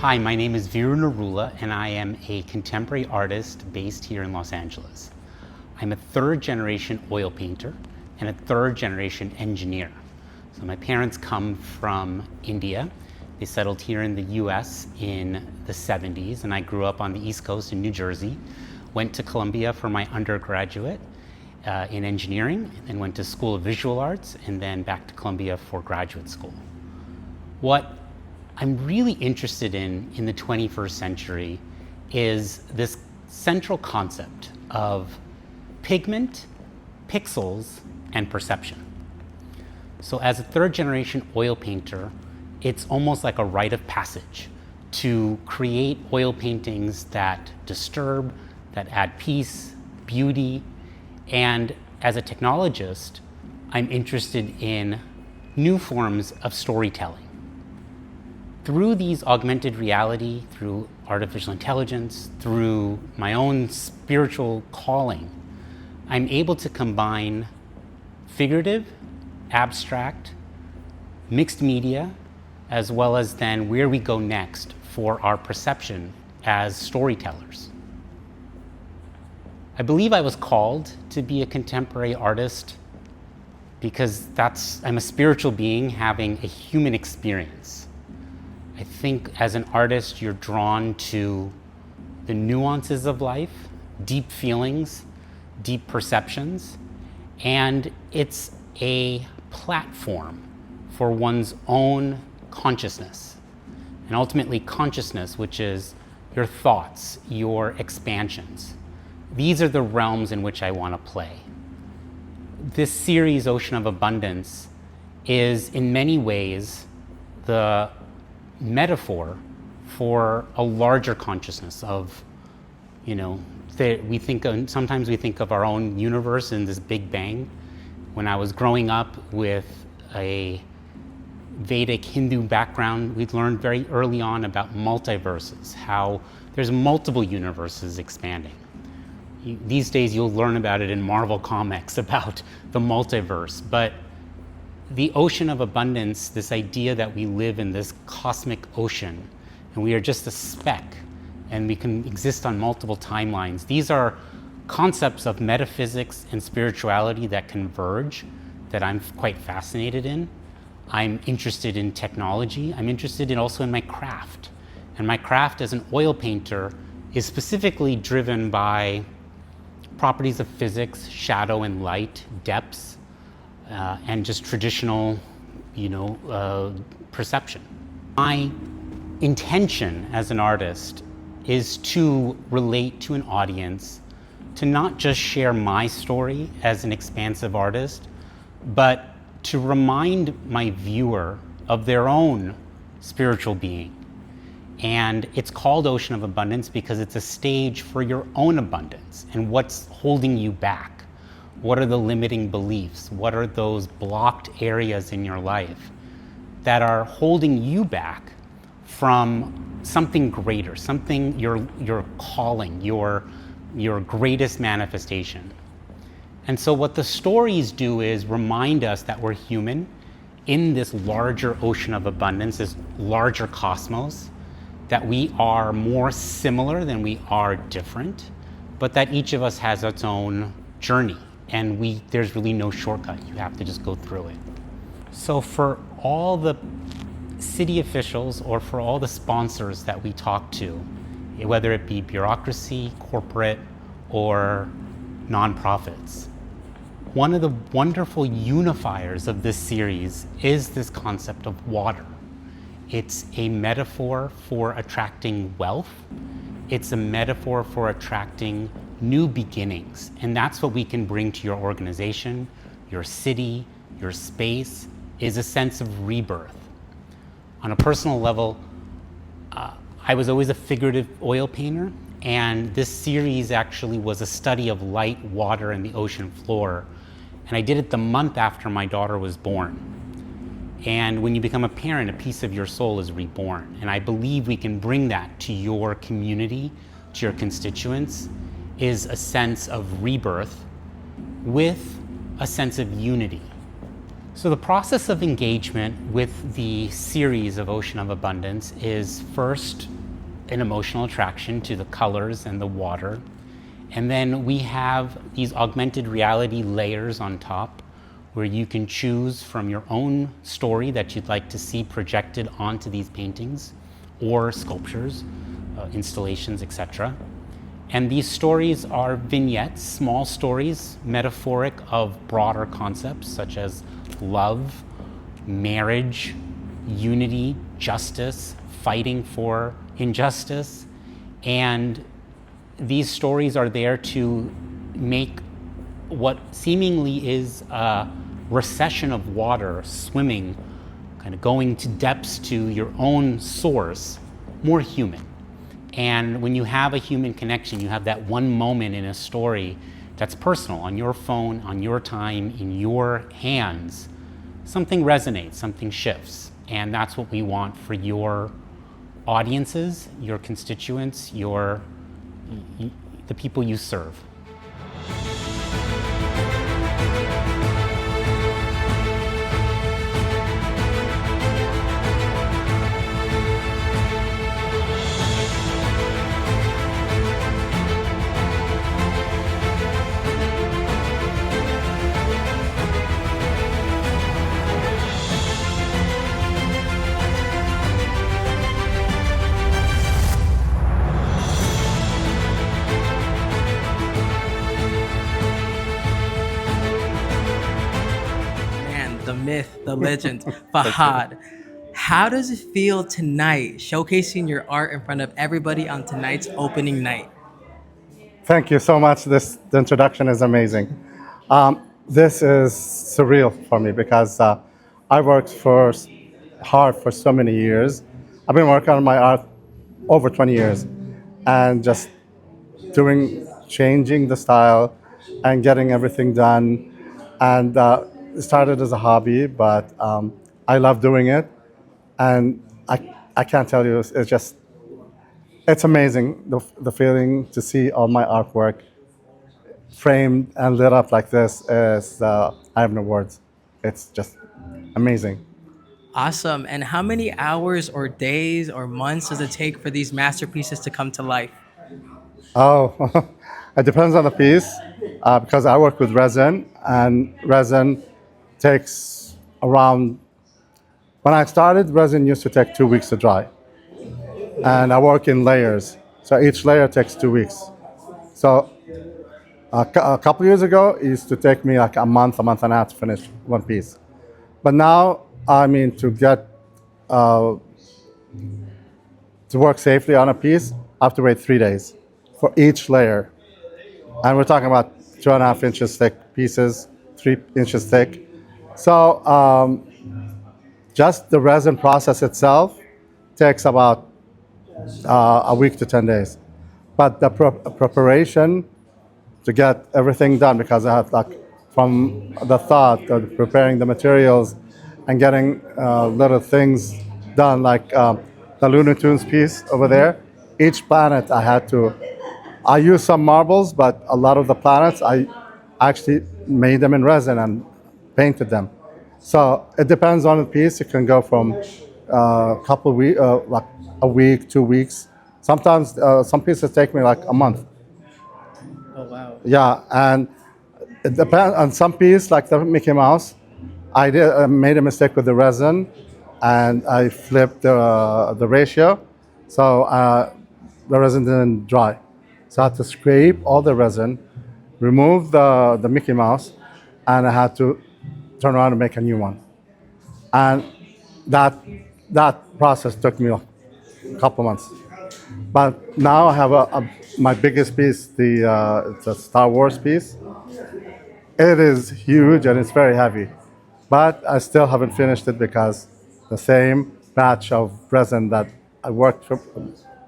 Hi, my name is Viru Narula, and I am a contemporary artist based here in Los Angeles. I'm a third-generation oil painter and a third-generation engineer. So my parents come from India. They settled here in the US in the 70s, and I grew up on the East Coast in New Jersey. Went to Columbia for my undergraduate in engineering, and went to School of Visual Arts, and then back to Columbia for graduate school. What I'm really interested in the 21st century is this central concept of pigment, pixels, and perception. So as a third-generation oil painter, it's almost like a rite of passage to create oil paintings that disturb, that add peace, beauty, and as a technologist, I'm interested in new forms of storytelling. Through these augmented reality, through artificial intelligence, through my own spiritual calling, I'm able to combine figurative, abstract, mixed media, as well as then where we go next for our perception as storytellers. I believe I was called to be a contemporary artist because I'm a spiritual being having a human experience. I think as an artist, you're drawn to the nuances of life, deep feelings, deep perceptions, and it's a platform for one's own consciousness. And ultimately consciousness, which is your thoughts, your expansions. These are the realms in which I want to play. This series, Ocean of Abundance, is in many ways the metaphor for a larger consciousness of, sometimes we think of our own universe in this Big Bang. When I was growing up with a Vedic Hindu background, we learned very early on about multiverses, how there's multiple universes expanding. These days you'll learn about it in Marvel Comics about the multiverse, but the ocean of abundance, this idea that we live in this cosmic ocean and we are just a speck and we can exist on multiple timelines. These are concepts of metaphysics and spirituality that converge that I'm quite fascinated in. I'm interested in technology. I'm interested also in my craft. And my craft as an oil painter is specifically driven by properties of physics, shadow and light, depths, and just traditional, perception. My intention as an artist is to relate to an audience, to not just share my story as an expansive artist, but to remind my viewer of their own spiritual being. And it's called Ocean of Abundance because it's a stage for your own abundance and what's holding you back. What are the limiting beliefs? What are those blocked areas in your life that are holding you back from something greater, something your calling, your greatest manifestation? And so what the stories do is remind us that we're human in this larger ocean of abundance, this larger cosmos, that we are more similar than we are different, but that each of us has its own journey. And there's really no shortcut. You have to just go through it. So for all the city officials or for all the sponsors that we talk to, whether it be bureaucracy, corporate, or nonprofits, one of the wonderful unifiers of this series is this concept of water. It's a metaphor for attracting wealth. It's a metaphor for attracting new beginnings. And that's what we can bring to your organization, your city, your space, is a sense of rebirth. On a personal level, I was always a figurative oil painter, and this series actually was a study of light, water, and the ocean floor. And I did it the month after my daughter was born. And when you become a parent, a piece of your soul is reborn. And I believe we can bring that to your community, to your constituents, is a sense of rebirth with a sense of unity. So the process of engagement with the series of Ocean of Abundance is first an emotional attraction to the colors and the water. And then we have these augmented reality layers on top where you can choose from your own story that you'd like to see projected onto these paintings or sculptures, installations, etc. And these stories are vignettes, small stories, metaphoric of broader concepts such as love, marriage, unity, justice, fighting for injustice. And these stories are there to make what seemingly is a recession of water, swimming, kind of going to depths to your own source, more human. And when you have a human connection, you have that one moment in a story that's personal, on your phone, on your time, in your hands, something resonates, something shifts. And that's what we want for your audiences, your constituents, the people you serve. The myth, the legend, Fahad. How does it feel tonight, showcasing your art in front of everybody on tonight's opening night? Thank you so much. The introduction is amazing. This is surreal for me because I worked hard for so many years. I've been working on my art over 20 years and just changing the style and getting everything done. And it started as a hobby, but I love doing it. And I can't tell you, it's amazing, the feeling to see all my artwork framed and lit up like this is, I have no words. It's just amazing. Awesome. And how many hours or days or months does it take for these masterpieces to come to life? Oh, it depends on the piece because I work with resin, and resin takes around, when I started, resin used to take 2 weeks to dry. And I work in layers. So each layer takes 2 weeks. So a couple years ago, it used to take me like a month and a half to finish one piece. But now, to work safely on a piece, I have to wait 3 days for each layer. And we're talking about 2.5 inches thick pieces, 3 inches thick. So just the resin process itself takes about a week to 10 days. But the preparation to get everything done, because I have from the thought of preparing the materials and getting little things done, like the Looney Tunes piece over there. Each planet I used some marbles, but a lot of the planets I actually made them in resin and painted them. So it depends on the piece. It can go from a couple of weeks, like a week, 2 weeks. Sometimes some pieces take me like a month. Oh, wow. Yeah, and it depends on some piece, like the Mickey Mouse. I made a mistake with the resin, and I flipped the ratio, so the resin didn't dry. So I had to scrape all the resin, remove the Mickey Mouse, and I had to turn around and make a new one. And that process took me a couple months. But now I have my biggest piece, it's a Star Wars piece. It is huge and it's very heavy, but I still haven't finished it because the same batch of resin that I worked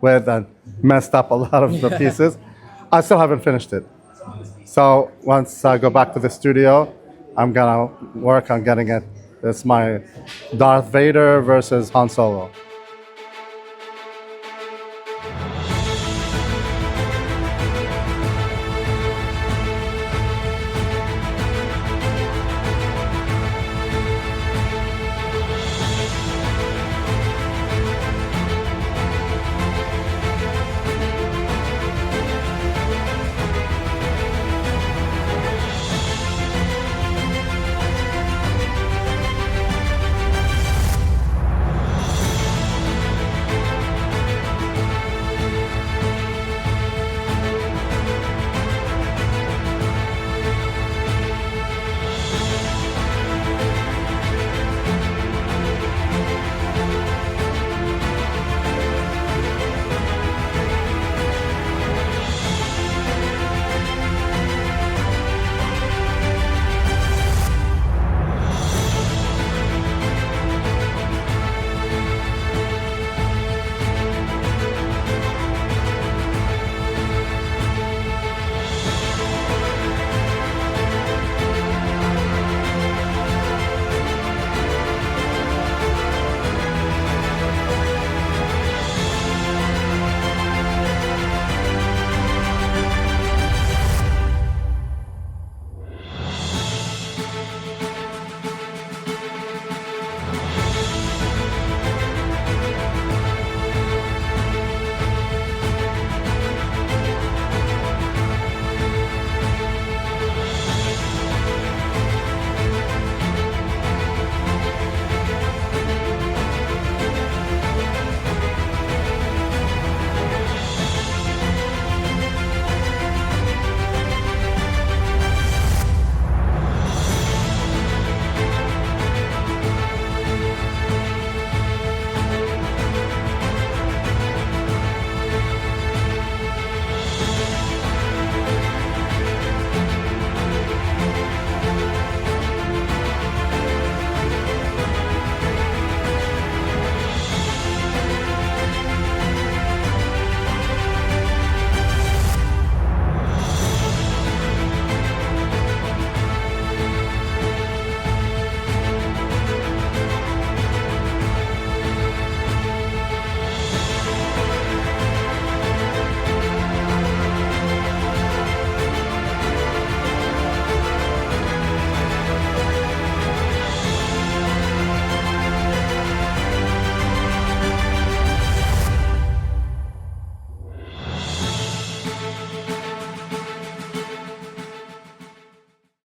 with and messed up a lot of the pieces, I still haven't finished it. So once I go back to the studio, I'm gonna work on getting it. It's my Darth Vader versus Han Solo.